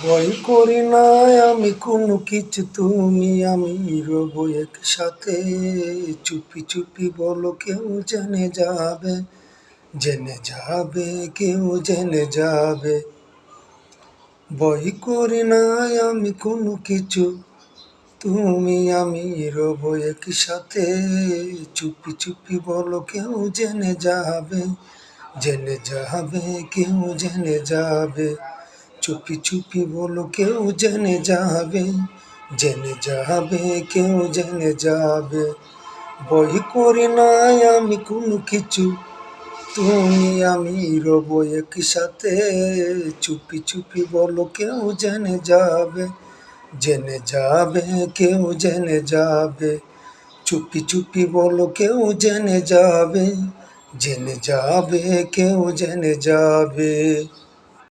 ভয় করি না আমি কোনো কিছু, তুমি আমি রব একসাথে। চুপি চুপি বলো কেউ জেনে যাবে, জেনে যাবে, কেউ জেনে যাবে। ভয় করি না আমি কোনো কিছু, তুমি আমি রব একসাথে। চুপি চুপি বলো কেউ জেনে যাবে, জেনে যাবে, কেউ জেনে যাবে। চুপি চুপি বলো কেউ জেনে যাবে, জেনে যাবে, কেউ জেনে যাবে। ভয় করি নাই আমি কোনো কিছু, তুমি আমি রব একসাথে। চুপি চুপি বলো কেউ জেনে যাবে, জেনে যাবে, কেউ জেনে যাবে। চুপি চুপি বলো কেউ জেনে যাবে, জেনে যাবে, কেউ জেনে যাবে।